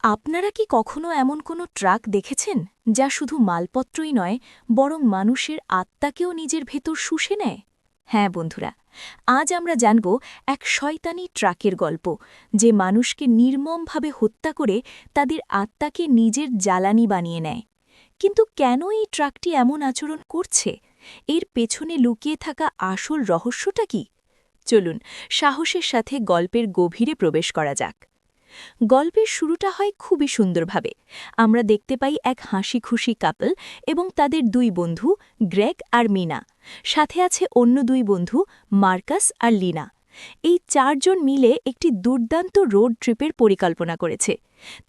আপনারা কি কখনো এমন কোনো ট্রাক দেখেছেন যা শুধু মালপত্রই নয় বরং মানুষের আত্মাকেও নিজের ভেতর শুষে নেয়? হ্যাঁ বন্ধুরা, আজ আমরা জানব এক শয়তানি ট্রাকের গল্প, যে মানুষকে নির্মমভাবে হত্যা করে তাদের আত্মাকে নিজের জ্বালানি বানিয়ে নেয়। কিন্তু কেন এই ট্রাকটি এমন আচরণ করছে? এর পেছনে লুকিয়ে থাকা আসল রহস্যটা কি? চলুন সাহসের সাথে গল্পের গভীরে প্রবেশ করা যাক। গল্পের শুরুটা হয় খুবই সুন্দরভাবে। আমরা দেখতে পাই এক হাসি খুশি কাপল এবং তাদের দুই বন্ধু গ্রেগ আর মিনা। সাথে আছে অন্য দুই বন্ধু মার্কাস আর লিনা। এই চারজন মিলে একটি দুর্দান্ত রোড ট্রিপের পরিকল্পনা করেছে।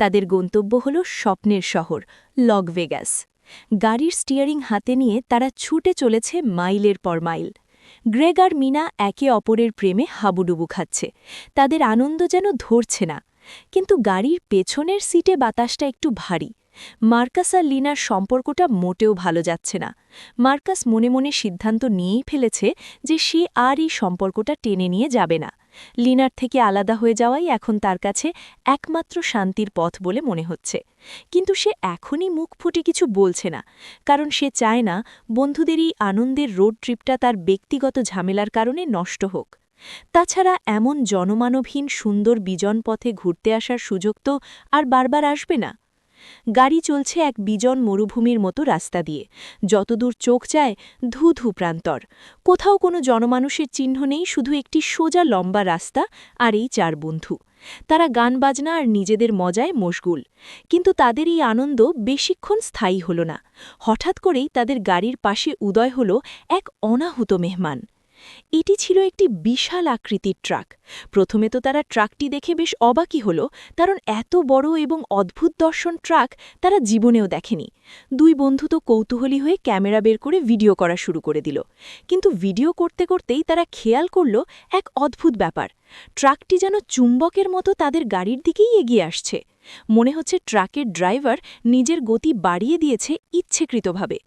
তাদের গন্তব্য হল স্বপ্নের শহর লগ ভেগাস। গাড়ির স্টিয়ারিং হাতে নিয়ে তারা ছুটে চলেছে মাইলের পর মাইল। গ্রেগ আর মিনা একে অপরের প্রেমে হাবুডুবু খাচ্ছে। তাদের আনন্দ যেন ধরছে না। কিন্তু গাড়ির পেছনের সিটে বাতাসটা একটু ভারী। মার্কাস আর লিনার সম্পর্কটা মোটেও ভালো যাচ্ছে না। মার্কাস মনে মনে সিদ্ধান্ত নিয়েই ফেলেছে যে সে আর এই সম্পর্কটা টেনে নিয়ে যাবে না। লিনার থেকে আলাদা হয়ে যাওয়াই এখন তার কাছে একমাত্র শান্তির পথ বলে মনে হচ্ছে। কিন্তু সে এখনই মুখ ফুটে কিছু বলছে না, কারণ সে চায় না বন্ধুদের এই আনন্দের রোড ট্রিপটা তার ব্যক্তিগত ঝামেলার কারণে নষ্ট হোক। তাছাড়া এমন জনমানবহীন সুন্দর বিজন পথে ঘুরতে আসার সুযোগ তো আর বারবার আসবে না। গাড়ি চলছে এক বিজন মরুভূমির মতো রাস্তা দিয়ে। যতদূর চোখ যায় ধু ধু প্রান্তর। কোথাও কোনো জনমানুষের চিহ্ন নেই, শুধু একটি সোজা লম্বা রাস্তা আর এই চার বন্ধু। তারা গান বাজনা আর নিজেদের মজায় মশগুল। কিন্তু তাদের এই আনন্দ বেশিক্ষণ স্থায়ী হল না। হঠাৎ করেই তাদের গাড়ির পাশে উদয় হল এক অনাহুত মেহমান। এটি ছিল একটি বিশাল আকৃতির ট্রাক। প্রথমে তো তারা ট্রাকটি দেখে বেশ অবাকই হল, কারণ এত বড় এবং অদ্ভুত দর্শন ট্রাক তারা জীবনেও দেখেনি। দুই বন্ধু তো কৌতূহলী হয়ে ক্যামেরা বের করে ভিডিও করা শুরু করে দিল। কিন্তু ভিডিও করতে করতেই তারা খেয়াল করল এক অদ্ভুত ব্যাপার। ট্রাকটি যেন চুম্বকের মতো তাদের গাড়ির দিকেই এগিয়ে আসছে। মনে হচ্ছে ট্রাকের ড্রাইভার নিজের গতি বাড়িয়ে দিয়েছে ইচ্ছেকৃতভাবে।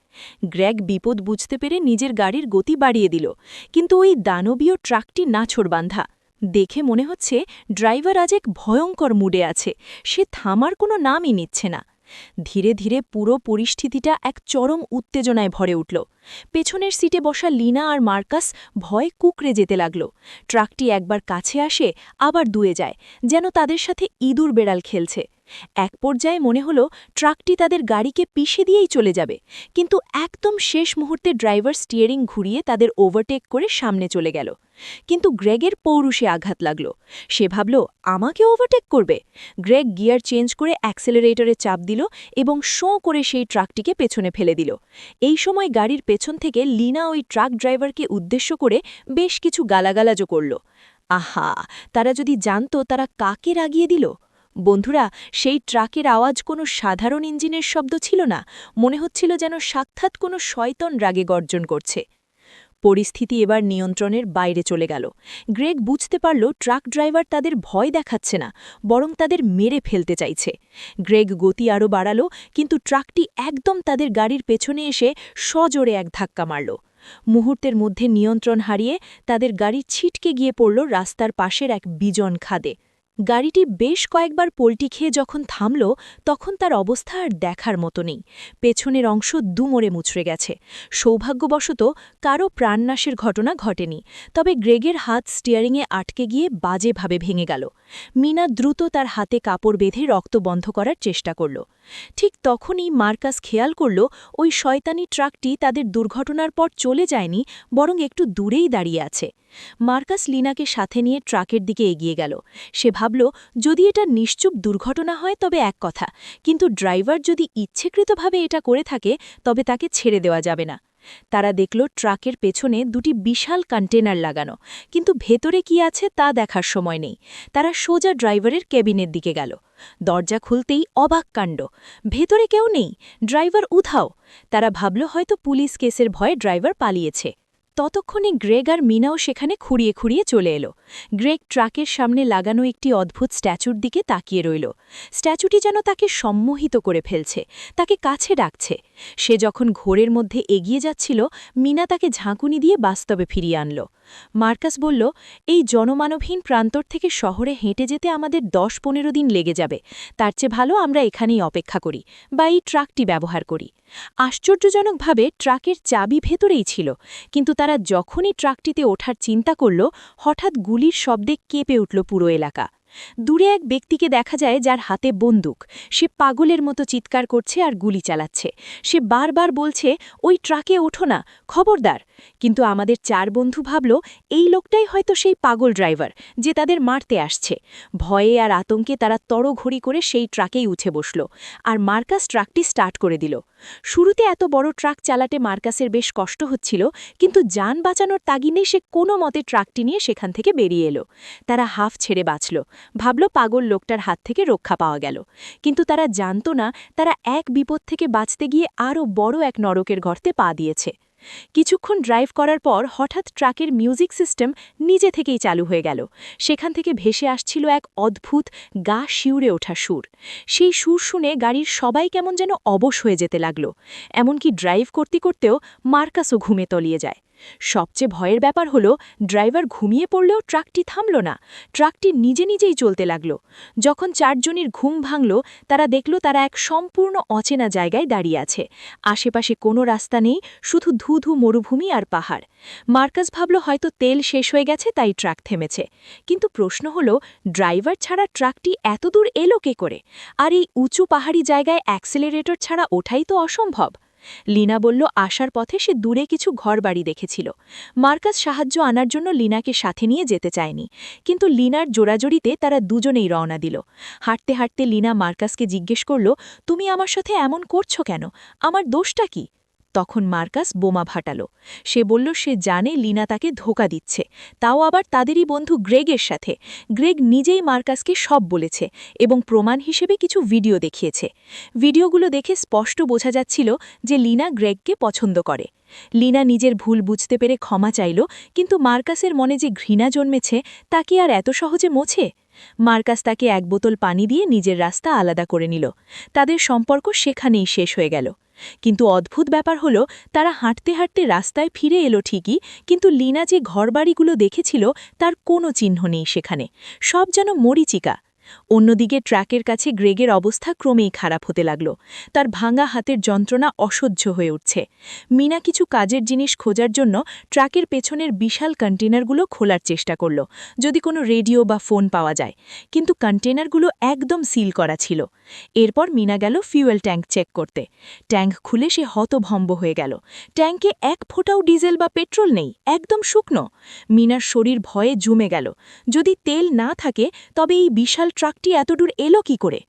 গ্রেগ বিপদ বুঝতে পেরে নিজের গাড়ির গতি বাড়িয়ে দিল, কিন্তু ওই দানবীয় ট্রাকটি নাছোড়বান্ধা। দেখে মনে হচ্ছে ড্রাইভার আজ এক ভয়ঙ্কর মুডে আছে। সে থামার কোনো নামই নিচ্ছে না। ধীরে ধীরে পুরো পরিস্থিতিটা এক চরম উত্তেজনায় ভরে উঠল। পেছনের সিটে বসা লিনা আর মার্কাস ভয়ে কুঁকড়ে যেতে লাগল। ট্রাকটি একবার কাছে আসে, আবার দূরে যায়, যেন তাদের সাথে ইঁদুর বেড়াল খেলছে। এক পর্যায়ে মনে হলো ট্রাকটি তাদের গাড়িকে পিষে দিয়েই চলে যাবে, কিন্তু একদম শেষ মুহূর্তে ড্রাইভার স্টিয়ারিং ঘুরিয়ে তাদের ওভারটেক করে সামনে চলে গেল। কিন্তু গ্রেগের পৌরুষে আঘাত লাগল। সে ভাবল আমাকে ওভারটেক করবে। গ্রেগ গিয়ার চেঞ্জ করে অ্যাক্সেলারেটরে চাপ দিল এবং শোঁ করে সেই ট্রাকটিকে পেছনে ফেলে দিল। এই সময় গাড়ির পেছন থেকে লিনা ওই ট্রাক ড্রাইভারকে উদ্দেশ্য করে বেশ কিছু গালাগালাজও করল। আহা, তারা যদি জানত তারা কাকে রাগিয়ে দিল! বন্ধুরা, সেই ট্রাকের আওয়াজ কোনো সাধারণ ইঞ্জিনের শব্দ ছিল না। মনে হচ্ছিল যেন সাক্ষাৎ কোনো শয়তান রাগে গর্জন করছে। পরিস্থিতি এবার নিয়ন্ত্রণের বাইরে চলে গেল। গ্রেগ বুঝতে পারল ট্রাক ড্রাইভার তাদের ভয় দেখাচ্ছে না, বরং তাদের মেরে ফেলতে চাইছে। গ্রেগ গতি আরও বাড়াল, কিন্তু ট্রাকটি একদম তাদের গাড়ির পেছনে এসে সজোরে এক ধাক্কা মারল। মুহূর্তের মধ্যে নিয়ন্ত্রণ হারিয়ে তাদের গাড়ি ছিটকে গিয়ে পড়ল রাস্তার পাশের এক বিজন খাদে। গাড়িটি বেশ কয়েকবার পল্টি খেয়ে যখন থামল, তখন তার অবস্থা আর দেখার মতো নেই। পেছনের অংশ দুমড়ে মুচড়ে গেছে। সৌভাগ্যবশত কারও প্রাণনাশের ঘটনা ঘটেনি, তবে গ্রেগের হাত স্টিয়ারিংয়ে আটকে গিয়ে বাজেভাবে ভেঙে গেল। মিনা দ্রুত তার হাতে কাপড় বেঁধে রক্ত বন্ধ করার চেষ্টা করল। ঠিক তখনই মার্কাস খেয়াল করল ওই শয়তানি ট্রাকটি তাদের দুর্ঘটনার পর চলে যায়নি, বরং একটু দূরেই দাঁড়িয়ে আছে। মার্কাস লিনাকে সাথে নিয়ে ট্রাকের দিকে এগিয়ে গেল। সে ভাবল যদি এটা নিশ্চুপ দুর্ঘটনা হয় তবে এক কথা, কিন্তু ড্রাইভার যদি ইচ্ছেকৃতভাবে এটা করে থাকে তবে তাকে ছেড়ে দেওয়া যাবে না। তারা দেখল ট্রাকের পেছনে দুটি বিশাল কন্টেনার লাগানো, কিন্তু ভেতরে কি আছে তা দেখার সময় নেই। তারা সোজা ড্রাইভারের কেবিনের দিকে গেল। দরজা খুলতেই অবাক কাণ্ড! ভেতরে কেউ নেই, ড্রাইভার উধাও। তারা ভাবল হয়তো পুলিশ কেসের ভয়ে ড্রাইভার পালিয়েছে। ততক্ষণে গ্রেগ আর মিনাও সেখানে খুঁড়িয়ে খুঁড়িয়ে চলে এলো। গ্রেগ ট্রাকের সামনে লাগানো একটি অদ্ভুত স্ট্যাচুর দিকে তাকিয়ে রইল। স্ট্যাচুটি যেন তাকে সম্মোহিত করে ফেলছে, তাকে কাছে ডাকছে। সে যখন ঘোরের মধ্যে এগিয়ে যাচ্ছিল, মিনা তাকে ঝাঁকুনি দিয়ে বাস্তবে ফিরিয়ে আনল। মার্কাস বলল, এই জনমানবহীন প্রান্তর থেকে শহরে হেঁটে যেতে আমাদের 10-15 দিন লেগে যাবে। তার চেয়ে ভালো আমরা এখানেই অপেক্ষা করি বা এই ট্রাকটি ব্যবহার করি। আশ্চর্যজনকভাবে ট্রাকের চাবি ভেতরেই ছিল, কিন্তু তারা যখনই ট্রাকটিতে ওঠার চিন্তা করল, হঠাৎ গুলির শব্দে কেঁপে উঠল পুরো এলাকা। দূরে এক ব্যক্তিকে দেখা যায় যার হাতে বন্দুক। সে পাগলের মতো চিৎকার করছে আর গুলি চালাচ্ছে। সে বারবার বলছে, ওই ট্রাকে ওঠো না, খবরদার। কিন্তু আমাদের 4 বন্ধু ভাবল, এই লোকটাই হয়তো সেই পাগল ড্রাইভার যে তাদের মারতে আসছে। ভয়ে আর আতঙ্কে তারা তড়ঘড়ি করে সেই ট্রাকেই উঠে বসল, আর মার্কাস ট্রাকটি স্টার্ট করে দিল। শুরুতে এত বড় ট্রাক চালাতে মার্কাসের বেশ কষ্ট হচ্ছিল, কিন্তু যান বাঁচানোর তাগিদে সে কোনো মতে ট্রাকটি নিয়ে সেখান থেকে বেরিয়ে এলো। তারা হাফ ছেড়ে বাঁচল, ভাবল পাগল লোকটার হাত থেকে রক্ষা পাওয়া গেল। কিন্তু তারা জানত না, তারা এক বিপদ থেকে বাঁচতে গিয়ে আরও বড় এক নরকের গর্তে পা দিয়েছে। কিছুক্ষণ ড্রাইভ করার পর হঠাৎ ট্রাকের মিউজিক সিস্টেম নিজে থেকেই চালু হয়ে গেল। সেখান থেকে ভেসে আসছিল এক অদ্ভুত, গা শিউরে ওঠা সুর। সেই সুর শুনে গাড়ির সবাই কেমন যেন অবশ হয়ে যেতে লাগল। এমনকি ড্রাইভ করতে করতেও মার্কাসও ঘুমে তলিয়ে যায়। সবচেয়ে ভয়ের ব্যাপার হলো, ড্রাইভার ঘুমিয়ে পড়লেও ট্রাকটি থামল না। ট্রাকটি নিজে নিজেই চলতে লাগল। যখন 4 জনের ঘুম ভাঙল, তারা দেখল তারা এক সম্পূর্ণ অচেনা জায়গায় দাঁড়িয়ে আছে। আশেপাশে কোনো রাস্তা নেই, শুধু ধু মরুভূমি আর পাহাড়। মার্কাস ভাবল হয়তো তেল শেষ হয়ে গেছে, তাই ট্রাক থেমেছে। কিন্তু প্রশ্ন হলো, ড্রাইভার ছাড়া ট্রাকটি এত দূর এলো কে করে? আর এই উঁচু পাহাড়ি জায়গায় অ্যাক্সেলারেটর ছাড়া ওঠাই তো অসম্ভব। লিনা বলল, আসার পথে সে দূরে কিছু ঘরবাড়ি দেখেছিল। মার্কাস সাহায্য আনার জন্য লিনাকে সাথে নিয়ে যেতে চায়নি, কিন্তু লিনার জোড়াজড়িতে তারা দুজনেই রওনা দিল। হাঁটতে হাঁটতে লিনা মার্কাসকে জিজ্ঞেস করল, তুমি আমার সাথে এমন করছো কেন? আমার দোষটা কি? তখন মার্কাস বোমা ফাটাল। সে বলল সে জানে লিনা তাকে ধোঁকা দিচ্ছে, তাও আবার তাদেরই বন্ধু গ্রেগের সাথে। গ্রেগ নিজেই মার্কাসকে সব বলেছে এবং প্রমাণ হিসেবে কিছু ভিডিও দেখিয়েছে। ভিডিওগুলো দেখে স্পষ্ট বোঝা যাচ্ছিল যে লিনা গ্রেগকে পছন্দ করে। লিনা নিজের ভুল বুঝতে পেরে ক্ষমা চাইল, কিন্তু মার্কাসের মনে যে ঘৃণা জন্মেছে তা কি আর এত সহজে মোছে? মার্কাস তাকে 1 বোতল পানি দিয়ে নিজের রাস্তা আলাদা করে নিল। তাদের সম্পর্ক সেখানেই শেষ হয়ে গেল। কিন্তু অদ্ভুত ব্যাপার হলো, তারা হাঁটতে হাঁটতে রাস্তায় ফিরে এলো ঠিকই, কিন্তু লিনা যে ঘরবাড়িগুলো দেখেছিল তার কোনো চিহ্ন নেই সেখানে। সব যেন মরীচিকা। অন্যদিকে ট্রাকের কাছে গ্রেগের অবস্থা ক্রমেই খারাপ হতে লাগল। তার ভাঙা হাতের যন্ত্রণা অসহ্য হয়ে উঠছে। মিনা কিছু কাজের জিনিস খোঁজার জন্য ট্রাকের পেছনের বিশাল কন্টেনারগুলো খোলার চেষ্টা করল, যদি কোনো রেডিও বা ফোন পাওয়া যায়। কিন্তু কন্টেনারগুলো একদম সিল করা ছিল। এরপর মিনা গেল ফুয়েল ট্যাঙ্ক চেক করতে। ট্যাঙ্ক খুলে সে হতভম্ব হয়ে গেল। ট্যাঙ্কে 1 ফোঁটাও ডিজেল বা পেট্রোল নেই, একদম শুকনো। মিনার শরীর ভয়ে জমে গেল। যদি তেল না থাকে, তবে এই বিশাল ট্রাকটি এতদূর এলো কি করে?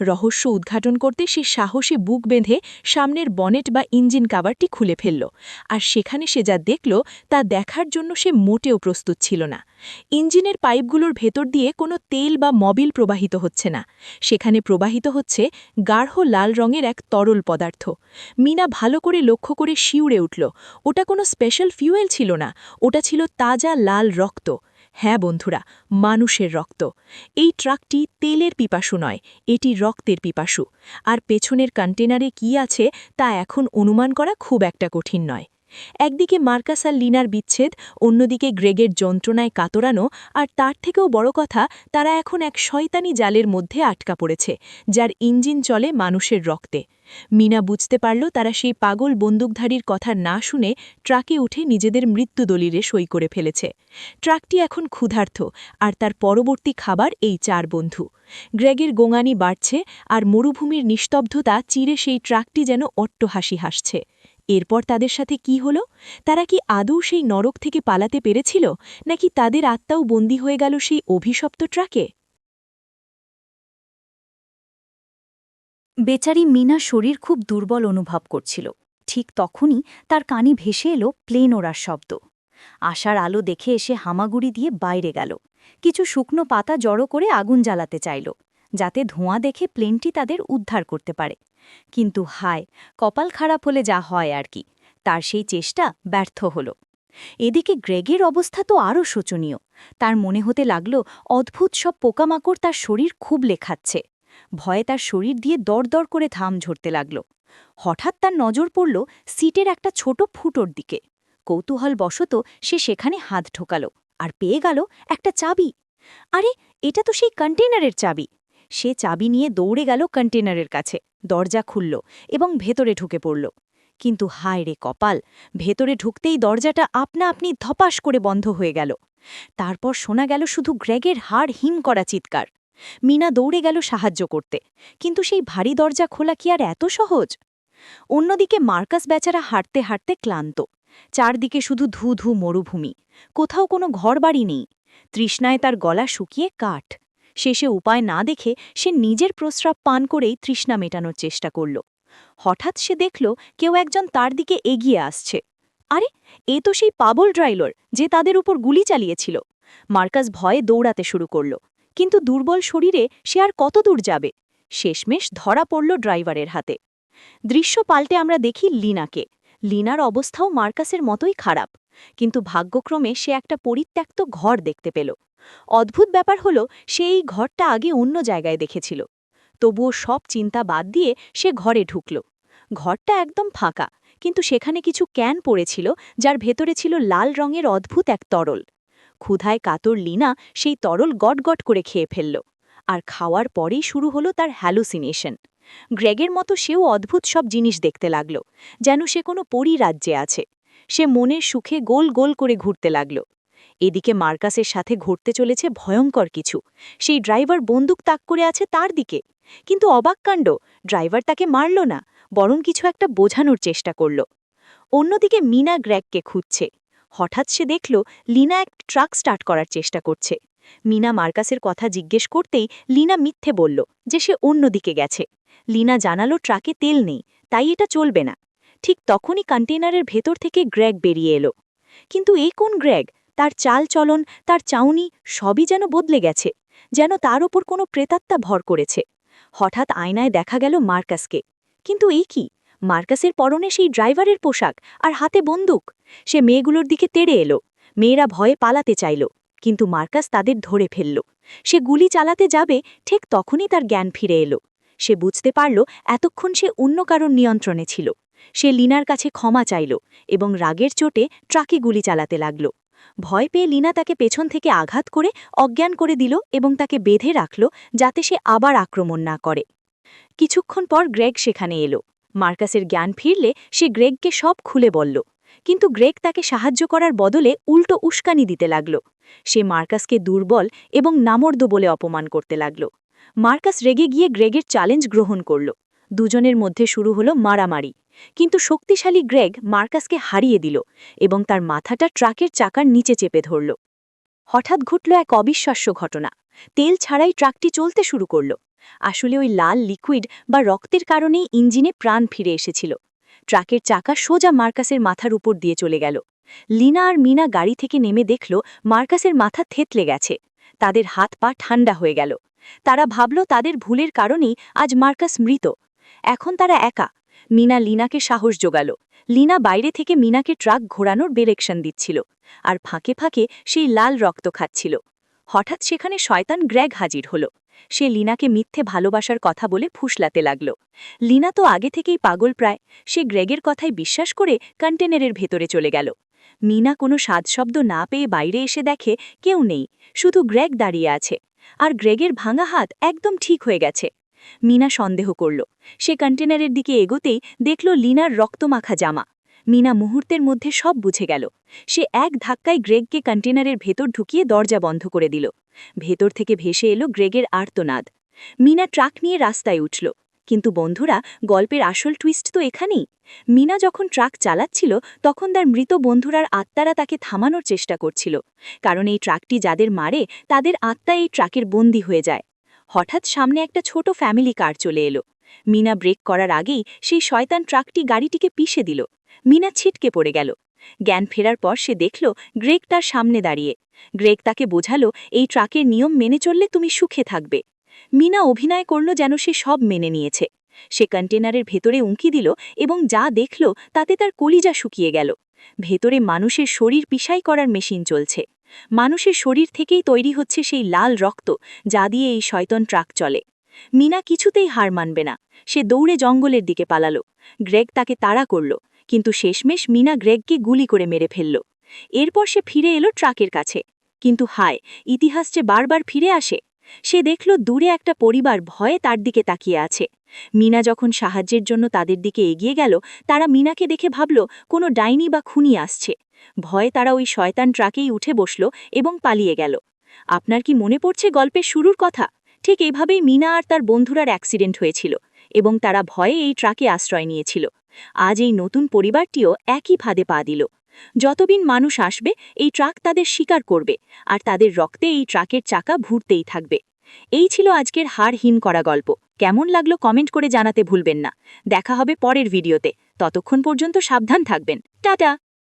রহস্য উদ্ঘাটন করতে সে সাহসে বুক বেঁধে সামনের বনেট বা ইঞ্জিন কাভারটি খুলে ফেলল। আর সেখানে সে যা দেখল তা দেখার জন্য সে মোটেও প্রস্তুত ছিল না। ইঞ্জিনের পাইপগুলোর ভেতর দিয়ে কোনো তেল বা মবিল প্রবাহিত হচ্ছে না। সেখানে প্রবাহিত হচ্ছে গাঢ় লাল রঙের এক তরল পদার্থ। মিনা ভালো করে লক্ষ্য করে শিউরে উঠল। ওটা কোনো স্পেশাল ফিউয়েল ছিল না, ওটা ছিল তাজা লাল রক্ত। হ্যাঁ বন্ধুরা, মানুষের রক্ত। এই ট্রাকটি তেলের পিপাসু নয়, এটি রক্তের পিপাসু। আর পেছনের কন্টেনারে কি আছে তা এখন অনুমান করা খুব একটা কঠিন নয়। একদিকে মার্কাস আর লিনার বিচ্ছেদ, অন্যদিকে গ্রেগের যন্ত্রণায় কাতরানো, আর তার থেকেও বড় কথা, তারা এখন এক শয়তানি জালের মধ্যে আটকা পড়েছে, যার ইঞ্জিন চলে মানুষের রক্তে। মিনা বুঝতে পারল তারা সেই পাগল বন্দুকধারীর কথা না শুনে ট্রাকে উঠে নিজেদের মৃত্যুদলিলে সই করে ফেলেছে। ট্রাকটি এখন ক্ষুধার্ত, আর তার পরবর্তী খাবার এই 4 বন্ধু। গ্রেগের গোঙানি বাড়ছে, আর মরুভূমির নিস্তব্ধতা চিরে সেই ট্রাকটি যেন অট্টহাসি হাসছে। এরপর তাদের সাথে কি হলো? তারা কি আদৌ সেই নরক থেকে পালাতে পেরেছিল, নাকি তাদের আত্মাও বন্দী হয়ে গেল সেই অভিশপ্ত ট্রাকে? বেচারি মিনা শরীর খুব দুর্বল অনুভব করছিল। ঠিক তখনই তার কানে ভেসে এলো প্লেন ওড়ার শব্দ। আশার আলো দেখে এসে হামাগুড়ি দিয়ে বাইরে গেল। কিছু শুকনো পাতা জড়ো করে আগুন জ্বালাতে চাইল, যাতে ধোঁয়া দেখে প্লেনটি তাদের উদ্ধার করতে পারে। কিন্তু হায়, কপাল খারাপ হলে যা হয় আর কি, তার সেই চেষ্টা ব্যর্থ হল। এদিকে গ্রেগের অবস্থা তো আরও শোচনীয়। তার মনে হতে লাগল অদ্ভুত সব পোকামাকড় তার শরীর খুব লেখাচ্ছে। ভয়ে তার শরীর দিয়ে দরদর করে ঘাম ঝরতে লাগল। হঠাৎ তার নজর পড়ল সিটের একটা ছোট ফুটোর দিকে। কৌতূহলবশত সে সেখানে হাত ঢোকাল আর পেয়ে গেল একটা চাবি। আরে, এটা তো সেই কন্টেনারের চাবি! সে চাবি নিয়ে দৌড়ে গেল কন্টেনারের কাছে, দরজা খুলল এবং ভেতরে ঢুকে পড়ল। কিন্তু হায় রে কপাল, ভেতরে ঢুকতেই দরজাটা আপনা আপনি ধপাস করে বন্ধ হয়ে গেল। তারপর শোনা গেল শুধু গ্রেগের হাড় হিম করা চিৎকার। মিনা দৌড়ে গেল সাহায্য করতে, কিন্তু সেই ভারী দরজা খোলা কি আর এত সহজ? অন্যদিকে মার্কাস বেচারা হাঁটতে হাঁটতে ক্লান্ত। চারদিকে শুধু ধু ধু মরুভূমি, কোথাও কোনো ঘরবাড়ি নেই। তৃষ্ণায় তার গলা শুকিয়ে কাঠ। শেষে উপায় না দেখে সে নিজের প্রস্রাব পান করেই তৃষ্ণা মেটানোর চেষ্টা করল। হঠাৎ সে দেখল কেউ একজন তার দিকে এগিয়ে আসছে। আরে, এ তো সেই পাগল ড্রাইভার যে তাদের উপর গুলি চালিয়েছিল। মার্কাস ভয়ে দৌড়াতে শুরু করল, কিন্তু দুর্বল শরীরে সে আর কত দূর যাবে? শেষমেশ ধরা পড়ল ড্রাইভারের হাতে। দৃশ্য পাল্টে আমরা দেখি লিনাকে। লিনার অবস্থাও মার্কাসের মতোই খারাপ, কিন্তু ভাগ্যক্রমে সে একটা পরিত্যক্ত ঘর দেখতে পেল। অদ্ভুত ব্যাপার হলো, সে এই ঘরটা আগে অন্য জায়গায় দেখেছিল। তবুও সব চিন্তা বাদ দিয়ে সে ঘরে ঢুকল। ঘরটা একদম ফাঁকা, কিন্তু সেখানে কিছু ক্যান পড়েছিল, যার ভেতরে ছিল লাল রঙের অদ্ভুত এক তরল। ক্ষুধায় কাতর লিনা সেই তরল গটগট করে খেয়ে ফেলল। আর খাওয়ার পরেই শুরু হলো তার হ্যালুসিনেশন। গ্রেগের মতো সেও অদ্ভুত সব জিনিস দেখতে লাগল, যেন সে কোনো পরী রাজ্যে আছে। সে মনের সুখে গোল গোল করে ঘুরতে লাগল। এদিকে মার্কাসের সাথে ঘটতে চলেছে ভয়ঙ্কর কিছু। সেই ড্রাইভার বন্দুক তাক করে আছে তার দিকে। কিন্তু অবাক কাণ্ড, ড্রাইভার তাকে মারল না, বরং কিছু একটা বোঝানোর চেষ্টা করল। অন্যদিকে মিনা গ্রেগকে খুঁজছে। হঠাৎ সে দেখল লিনা এক ট্রাক স্টার্ট করার চেষ্টা করছে। মিনা মার্কাসের কথা জিজ্ঞেস করতেই লিনা মিথ্যে বলল যে সে অন্যদিকে গেছে। লিনা জানালো ট্রাকে তেল নেই, তাই এটা চলবে না। ঠিক তখনই কন্টেনারের ভেতর থেকে গ্রেগ বেরিয়ে এলো। কিন্তু এই কোন গ্রেগ? তার চাল চলন, তার চাউনি সবই যেন বদলে গেছে, যেন তার ওপর কোনো প্রেতাত্মা ভর করেছে। হঠাৎ আয়নায় দেখা গেল মার্কাসকে। কিন্তু এই কি? মার্কাসের পরনে সেই ড্রাইভারের পোশাক আর হাতে বন্দুক। সে মেয়েগুলোর দিকে তেড়ে এলো। মেয়েরা ভয়ে পালাতে চাইল, কিন্তু মার্কাস তাদের ধরে ফেলল। সে গুলি চালাতে যাবে, ঠিক তখনই তার জ্ঞান ফিরে এলো। সে বুঝতে পারল এতক্ষণ সে অন্য কারোর নিয়ন্ত্রণে ছিল। সে লিনার কাছে ক্ষমা চাইল এবং রাগের চোটে ট্রাকে গুলি চালাতে লাগল। ভয় পেয়ে লিনা তাকে পেছন থেকে আঘাত করে অজ্ঞান করে দিল এবং তাকে বেঁধে রাখল, যাতে সে আবার আক্রমণ না করে। কিছুক্ষণ পর গ্রেগ সেখানে এলো। মার্কাসের জ্ঞান ফিরলে সে গ্রেগকে সব খুলে বলল, কিন্তু গ্রেগ তাকে সাহায্য করার বদলে উল্টো উস্কানি দিতে লাগল। সে মার্কাসকে দুর্বল এবং নামর্দ বলে অপমান করতে লাগল। মার্কাস রেগে গিয়ে গ্রেগের চ্যালেঞ্জ গ্রহণ করল। দুজনের মধ্যে শুরু হলো মারামারি, কিন্তু শক্তিশালী গ্রেগ মার্কাসকে হারিয়ে দিল এবং তার মাথাটা ট্রাকের চাকার নিচে চেপে ধরল। হঠাৎ ঘটল এক অবিশ্বাস্য ঘটনা। তেল ছাড়াই ট্রাকটি চলতে শুরু করল। আসলে ওই লাল লিকুইড বা রক্তের কারণেই ইঞ্জিনে প্রাণ ফিরে এসেছিল। ট্রাকের চাকা সোজা মার্কাসের মাথার উপর দিয়ে চলে গেল। লিনা আর মিনা গাড়ি থেকে নেমে দেখল মার্কাসের মাথা থেতলে গেছে। তাদের হাত পা ঠান্ডা হয়ে গেল। তারা ভাবল তাদের ভুলের কারণেই আজ মার্কাস মৃত। এখন তারা একা। মিনা লিনাকে সাহস জোগাল। লিনা বাইরে থেকে মিনাকে ট্রাক ঘোরানোর ডিরেকশন দিচ্ছিল, আর ফাঁকে ফাঁকে সেই লাল রক্ত খাচ্ছিল। হঠাৎ সেখানে শয়তান গ্রেগ হাজির হল। সে লিনাকে মিথ্যে ভালোবাসার কথা বলে ফুসলাতে লাগল। লিনা তো আগে থেকেই পাগল প্রায়। সে গ্রেগের কথায় বিশ্বাস করে কন্টেনারের ভেতরে চলে গেল। মিনা কোনো সাজশব্দ না পেয়ে বাইরে এসে দেখে কেউ নেই, শুধু গ্রেগ দাঁড়িয়ে আছে। আর গ্রেগের ভাঙা হাত একদম ঠিক হয়ে গেছে। মিনা সন্দেহ করল। সে কন্টেনারের দিকে এগোতেই দেখল লিনার রক্তমাখা জামা। মিনা মুহূর্তের মধ্যে সব বুঝে গেল। সে এক ধাক্কায় গ্রেগকে কন্টেনারের ভেতর ঢুকিয়ে দরজা বন্ধ করে দিল। ভেতর থেকে ভেসে এলো গ্রেগের আর্তনাদ। মিনা ট্রাক নিয়ে রাস্তায় উঠল। কিন্তু বন্ধুরা, গল্পের আসল টুইস্ট তো এখানেই। মিনা যখন ট্রাক চালাচ্ছিল, তখন তার মৃত বন্ধুরার আত্মারা তাকে থামানোর চেষ্টা করছিল, কারণ এই ট্রাকটি যাদের মারে তাদের আত্মা এই ট্রাকের বন্দী হয়ে যায়। হঠাৎ সামনে একটা ছোট ফ্যামিলি কার চলে এলো। মিনা ব্রেক করার আগেই সেই শয়তান ট্রাকটি গাড়িটিকে পিষে দিল। মিনা ছিটকে পড়ে গেল। জ্ঞান ফেরার পর সে দেখল গ্রেগ তার সামনে দাঁড়িয়ে। গ্রেগ তাকে বোঝালো, এই ট্রাকের নিয়ম মেনে চললে তুমি সুখে থাকবে। মিনা অভিনয় করল যেন সে সব মেনে নিয়েছে। সে কন্টেনারের ভেতরে উঁকি দিল এবং যা দেখল তাতে তার কলিজা শুকিয়ে গেল। ভেতরে মানুষের শরীর পিসাই করার মেশিন চলছে। মানুষের শরীর থেকেই তৈরি হচ্ছে সেই লাল রক্ত যা দিয়ে এই শয়তান ট্রাক চলে। মিনা কিছুতেই হার মানবে না। সে দৌড়ে জঙ্গলের দিকে পালালো। গ্রেগ তাকে তাড়া করল, কিন্তু শেষমেশ মিনা গ্রেগকে গুলি করে মেরে ফেলল। এরপর সে ফিরে এলো ট্রাকের কাছে। কিন্তু হায়, ইতিহাস যে বারবার ফিরে আসে। সে দেখল দূরে একটা পরিবার ভয়ে তার দিকে তাকিয়ে আছে। মিনা যখন সাহায্যের জন্য তাদের দিকে এগিয়ে গেল, তারা মিনাকে দেখে ভাবল কোনো ডাইনি বা খুনি আসছে। ভয়ে তারা ওই শয়তান ট্রাকেই উঠে বসল এবং পালিয়ে গেল। আপনার কি মনে পড়ছে গল্পের শুরুর কথা? ঠিক এইভাবেই মিনা আর তার বন্ধুরার অ্যাক্সিডেন্ট হয়েছিল এবং তারা ভয়ে এই ট্রাকে আশ্রয় নিয়েছিল। আজ এই নতুন পরিবারটিও একই ফাঁদে পা দিল। যতদিন মানুষ আসবে, এই ট্রাক তাদের শিকার করবে, আর তাদের রক্তে এই ট্রাকের চাকা ঘুরতেই থাকবে। এই ছিল আজকের হাড়হীন করা গল্প। কেমন লাগলো কমেন্ট করে জানাতে ভুলবেন না। দেখা হবে পরের ভিডিওতে। ততক্ষণ পর্যন্ত সাবধান থাকবেন। টাটা।